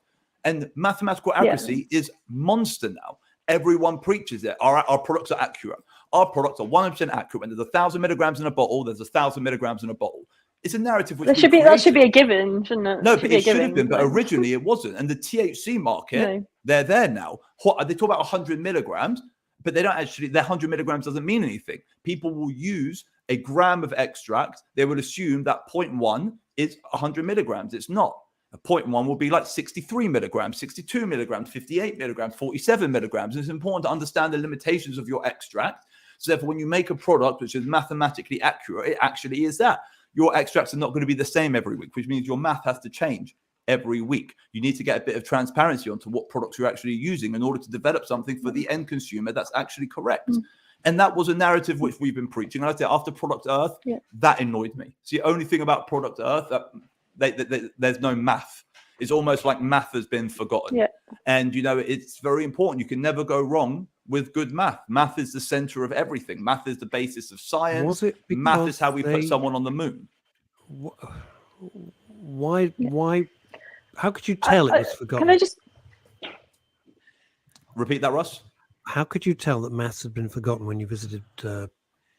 And mathematical accuracy is monster now. Everyone preaches it. Our products are accurate. Our products are 100% accurate. When there's 1,000 milligrams in a bottle, there's 1,000 milligrams in a bottle. It's a narrative which that should be a given, shouldn't it? No, but it should have been. But originally it wasn't. And the THC market, they're there now. They talk about 100 milligrams, but they don't actually. Their 100 milligrams doesn't mean anything. People will use a gram of extract. They will assume that 0.1 is 100 milligrams. It's not. A 0.1 will be like 63 milligrams, 62 milligrams, 58 milligrams, 47 milligrams. And it's important to understand the limitations of your extract. So therefore, when you make a product which is mathematically accurate, it actually is that. Your extracts are not going to be the same every week, which means your math has to change every week. You need to get a bit of transparency onto what products you're actually using in order to develop something for the end consumer that's actually correct. And that was a narrative which we've been preaching. And I say after Product Earth, that annoyed me. It's the only thing about Product Earth that there's no math. It's almost like math has been forgotten. And, it's very important. You can never go wrong with good math. Math is the center of everything. Math is the basis of science. Math is how we put someone on the moon. Why? How could you tell it was forgotten? Can I just repeat that, Russ? How could you tell that maths had been forgotten when you visited?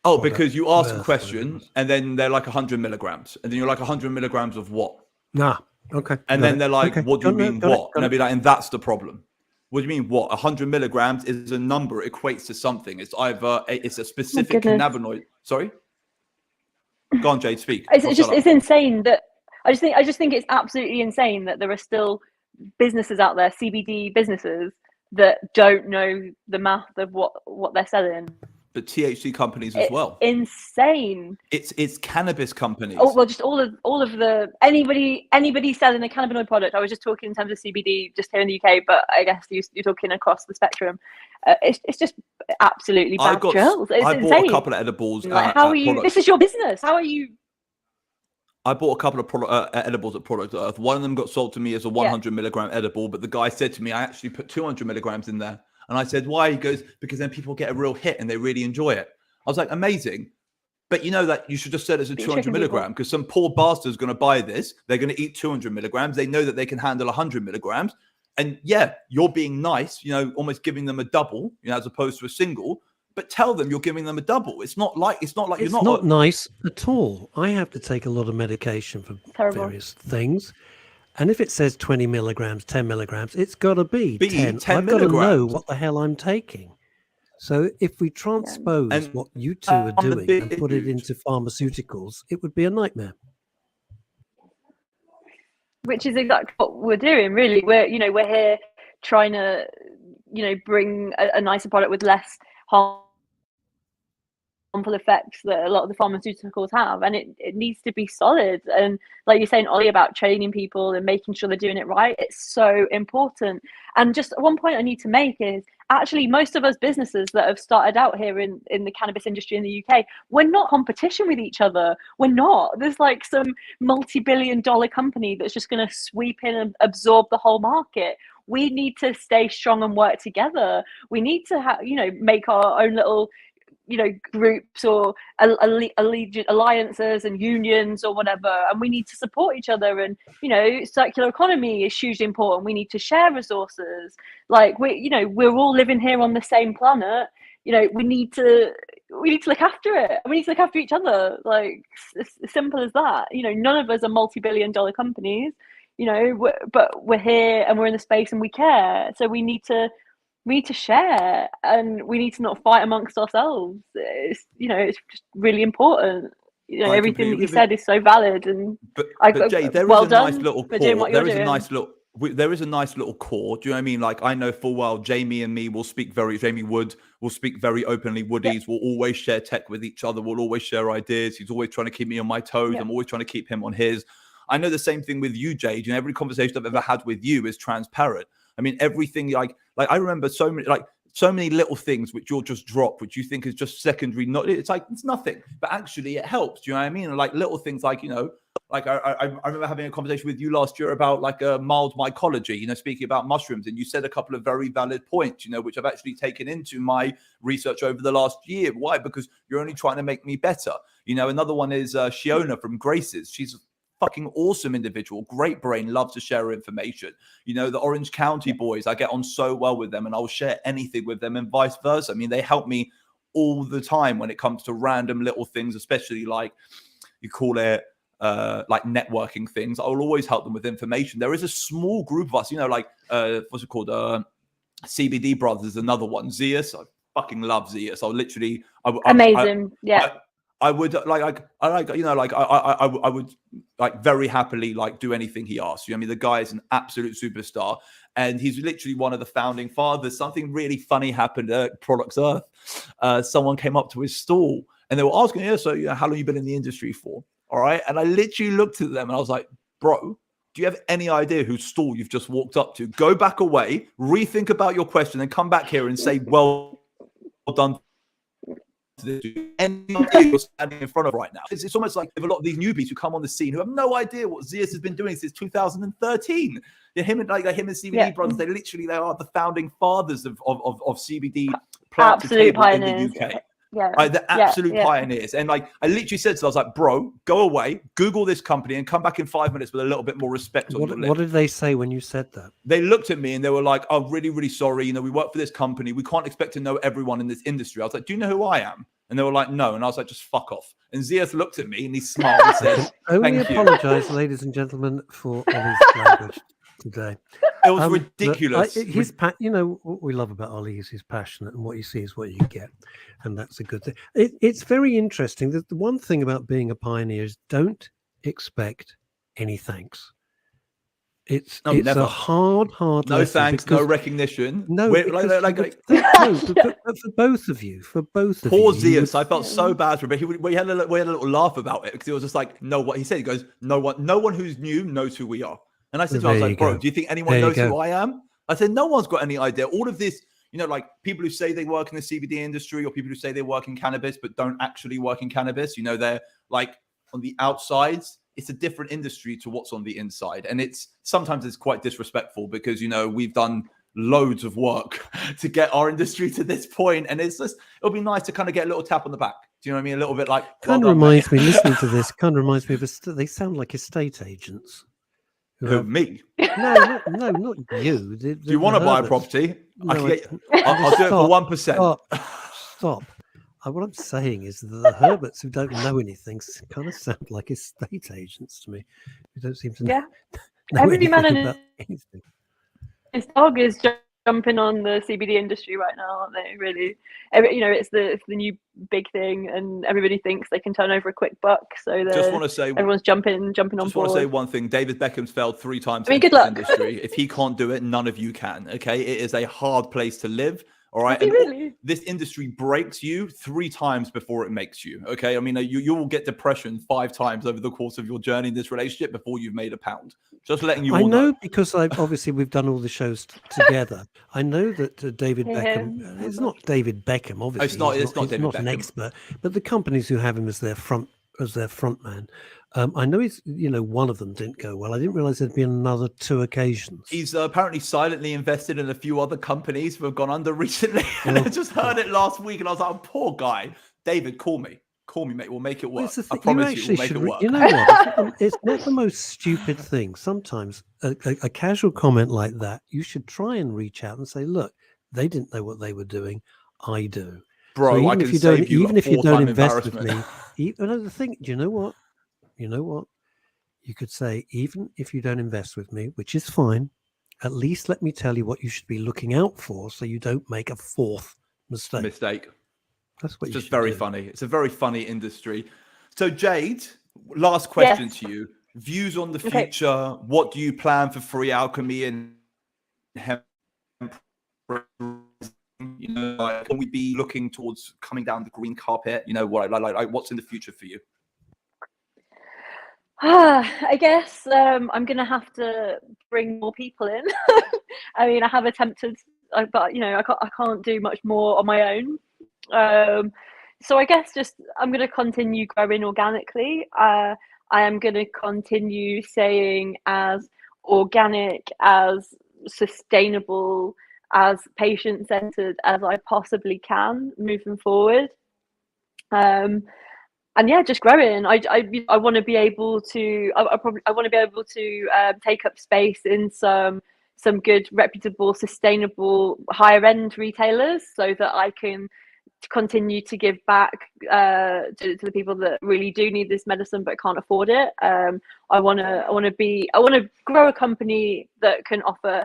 Because you ask a question and then they're like 100 milligrams, and then you're like 100 milligrams of what? Okay. And then they're like, what do you mean what? And I'll be like, and that's the problem. What do you mean what? 100 milligrams is a number. It equates to something. It's either it's a specific cannabinoid. Sorry? Go on, Jade, speak. It's insane that I just think it's absolutely insane that there are still businesses out there, CBD businesses, that don't know the math of what they're selling. But THC companies as well. Insane. It's cannabis companies. Oh well, just all of the anybody selling a cannabinoid product. I was just talking in terms of CBD just here in the UK, but I guess you're talking across the spectrum. It's just absolutely bad drills. It's I insane. bought a couple of edibles. Like, how are you? This is your business. How are you? I bought a couple of edibles at Product Earth. One of them got sold to me as a 100 milligram edible, but the guy said to me, I actually put 200 milligrams in there. And I said, why? He goes, because then people get a real hit and they really enjoy it. I was like, amazing. But you know that you should just set it as a 200 milligram, because some poor bastard's going to buy this. They're going to eat 200 milligrams. They know that they can handle 100 milligrams. And yeah, you're being nice, you know, almost giving them a double, you know, as opposed to a single. But tell them you're giving them a double. It's not like you're not nice at all. I have to take a lot of medication for various things. And if it says 20 milligrams, 10 milligrams, it's got to be 10. I've got to know what the hell I'm taking. So if we transpose what you two are doing and put it into pharmaceuticals, it would be a nightmare. Which is exactly what we're doing, really. We're here trying to, bring a nicer product with less harmful effects that a lot of the pharmaceuticals have, and it needs to be solid. And like you're saying, Ollie, about training people and making sure they're doing it right, it's so important. And just one point I need to make is, actually, most of us businesses that have started out here in the cannabis industry in the UK, we're not competition with each other. We're not. There's like some multi-billion-dollar company that's just going to sweep in and absorb the whole market. We need to stay strong and work together. We need to make our own little groups or alliances and unions or whatever, and we need to support each other. And circular economy is hugely important. We need to share resources. Like we're all living here on the same planet. We need to look after it. We need to look after each other. Like, it's as simple as that. None of us are multi-billion-dollar companies. But we're here and we're in the space and we care. So we need to share, and we need to not fight amongst ourselves. It's just really important. Everything that you said is so valid. And but Jade, there is a nice little core. There is a nice little core. Do you know what I mean? Like, I know full well Jamie and me Jamie Wood will speak very openly. Woodies will always share tech with each other. We'll always share ideas. He's always trying to keep me on my toes. I'm always trying to keep him on his. I know the same thing with you, Jade. Every conversation I've ever had with you is transparent. I mean, everything like I remember so many little things which you'll just drop, which you think is just secondary. It's like, it's nothing, but actually it helps. Do you know what I mean? And like little things like, like I remember having a conversation with you last year about like a mild mycology, speaking about mushrooms. And you said a couple of very valid points, which I've actually taken into my research over the last year. Why? Because you're only trying to make me better. Another one is Shiona from Graces. She's fucking awesome individual, great brain, loves to share information. The Orange County boys, I get on so well with them, and I'll share anything with them, and vice versa. I mean, they help me all the time when it comes to random little things, especially like you call it like networking things. I'll always help them with information. There is a small group of us, what's it called? CBD Brothers is another one. Zeus, I fucking love Zeus. Amazing. I would I would like very happily like do anything he asks. I mean, the guy is an absolute superstar, and he's literally one of the founding fathers. Something really funny happened at Products Earth. Someone came up to his stall and they were asking, so how long you been in the industry for? All right. And I literally looked at them and I was like, bro, do you have any idea whose stall you've just walked up to? Go back away, rethink about your question, and come back here and say, well done. Any idea you're standing in front of right now. It's almost like with a lot of these newbies who come on the scene who have no idea what Zeus has been doing since 2013. Him and CBD Brothers, they are the founding fathers of CBD plant absolute pioneers in the UK. The absolute pioneers. And like I literally said to them, I was like, bro, go away, Google this company and come back in 5 minutes with a little bit more respect on your lip. What did they say when you said that? They looked at me and they were like, oh, really, really sorry. We work for this company. We can't expect to know everyone in this industry. I was like, do you know who I am? And they were like, no. And I was like, just fuck off. And Zeus looked at me and he smiled and said, only apologize, ladies and gentlemen, for Ollie's language today. It was ridiculous. What we love about Ollie is he's passionate, and what you see is what you get, and that's a good thing. It's very interesting that the one thing about being a pioneer is don't expect any thanks. It's never. a hard No lesson thanks, no recognition. No, We're, because for both of you, poor you Zeus, I felt so bad for him. But we had a little laugh about it because he was just like, no, what he said. He goes, no one who's new knows who we are. And I said to him, I was like, bro, do you think anyone knows who I am? I said, no one's got any idea. All of this, you know, like people who say they work in the CBD industry or people who say they work in cannabis but don't actually work in cannabis, you know, they're like on the outsides. It's a different industry to what's on the inside. And sometimes it's quite disrespectful because, you know, we've done loads of work to get our industry to this point. And it'll be nice to kind of get a little tap on the back. Do you know what I mean? A little bit like, kind of reminds me, listening to this, kind of reminds me of, they sound like estate agents. Who, me? No, not you. Do you want to buy a property? No, I'll do it for 1%. Stop. What I'm saying is that the Herberts who don't know anything kind of sound like estate agents to me. Who don't seem to know Every man about anything. His dog is jumping on the CBD industry right now, aren't they? Really, you know, it's the new big thing, and everybody thinks they can turn over a quick buck. So just want to say everyone's jumping on board. Just want to say one thing: David Beckham's failed 3 times in good this luck. industry. If he can't do it, none of you can. Okay, it is a hard place to live. All right, and really? This industry breaks you 3 times before it makes you. Okay, I mean, you will get depression 5 times over the course of your journey in this relationship before you've made a pound. Just letting you all know. I know because obviously we've done all the shows together. I know that David Beckham. It's not David Beckham, obviously. It's not David Beckham. An expert, but the companies who have him as their front man. I know he's, you know, one of them didn't go well. I didn't realize there'd been another 2 occasions. He's apparently silently invested in a few other companies who have gone under recently. And I just heard it last week and I was like, oh, poor guy. David, call me, mate. We'll make it work. I promise you, we'll make it work. You know what? It's not the most stupid thing. Sometimes a casual comment like that, you should try and reach out and say, look, they didn't know what they were doing. I do. Bro, so I can save you even if you don't invest with embarrassment. me, another thing, do you know what? You could say, even if you don't invest with me, which is fine, at least let me tell you what you should be looking out for so you don't make a 4th mistake. That's what it's you just very do. funny. It's a very funny industry. So Jade, last question to you. Views on the future. What do you plan for Free Alchemy and Hempress? You know, like, can we be looking towards coming down the green carpet? You know, what like what's in the future for you? I guess I'm gonna have to bring more people in. I mean, I have attempted, but you know, I can't do much more on my own. So I guess just I'm gonna continue growing organically. I am gonna continue staying as organic, as sustainable, as patient-centered as I possibly can moving forward. And yeah, just growing. I want to be able to. I want to be able to take up space in some good, reputable, sustainable, higher end retailers, so that I can continue to give back to the people that really do need this medicine but can't afford it. I want to grow a company that can offer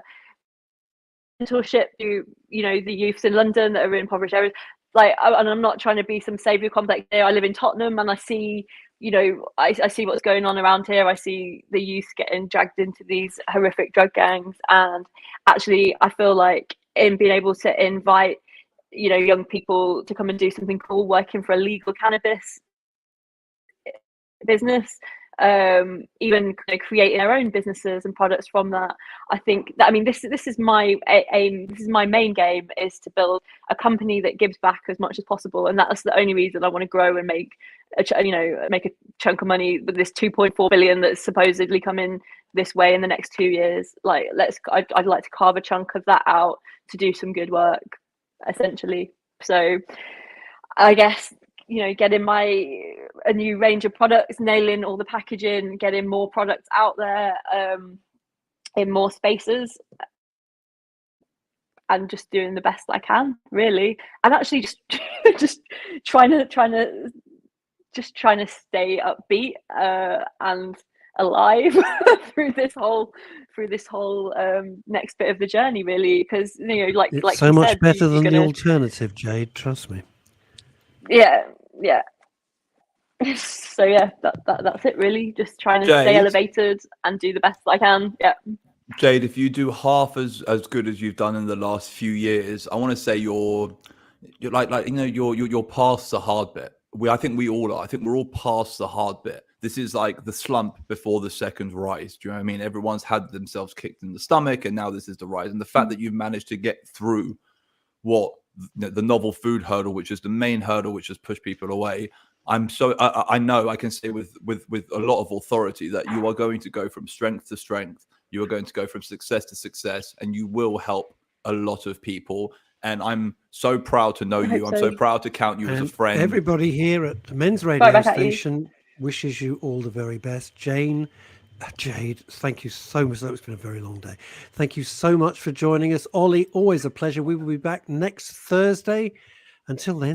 mentorship to, you know, the youths in London that are in impoverished areas. Like, and I'm not trying to be some saviour complex there. I live in Tottenham and I see, you know, I see what's going on around here. I see the youth getting dragged into these horrific drug gangs. And actually, I feel like in being able to invite, you know, young people to come and do something cool, working for a legal cannabis business, even, you know, creating our own businesses and products from that. I think that, I mean, this is my aim. This is my main game, is to build a company that gives back as much as possible, and that's the only reason I want to grow and make a chunk of money with this 2.4 billion that's supposedly coming this way in the next 2 years. Like, I'd like to carve a chunk of that out to do some good work, essentially. So I guess, you know, getting a new range of products, nailing all the packaging, getting more products out there in more spaces, and just doing the best I can, really. And actually just trying to stay upbeat and alive through this whole next bit of the journey, really, because, you know, like so you much said, better than the alternative, Jade, trust me. Yeah So yeah, that's it really. Just trying to stay Jade? elevated and do the best I can. Yeah. Jade, if you do half as good as you've done in the last few years, I want to say you're like you're past the hard bit. I think we all are. I think we're all past the hard bit. This is like the slump before the second rise. Do you know what I mean? Everyone's had themselves kicked in the stomach, and now this is the rise. And the fact that you've managed to get through what the novel food hurdle, which is the main hurdle, which has pushed people away. I know I can say with a lot of authority that you are going to go from strength to strength. You are going to go from success to success, and you will help a lot of people. And I'm so proud to know you. I'm so proud to count you as a friend. Everybody here at the Men's Right Radio back at you. Station wishes you all the very best. Jade, thank you so much. It's been a very long day. Thank you so much for joining us. Ollie, always a pleasure. We will be back next Thursday. Until then,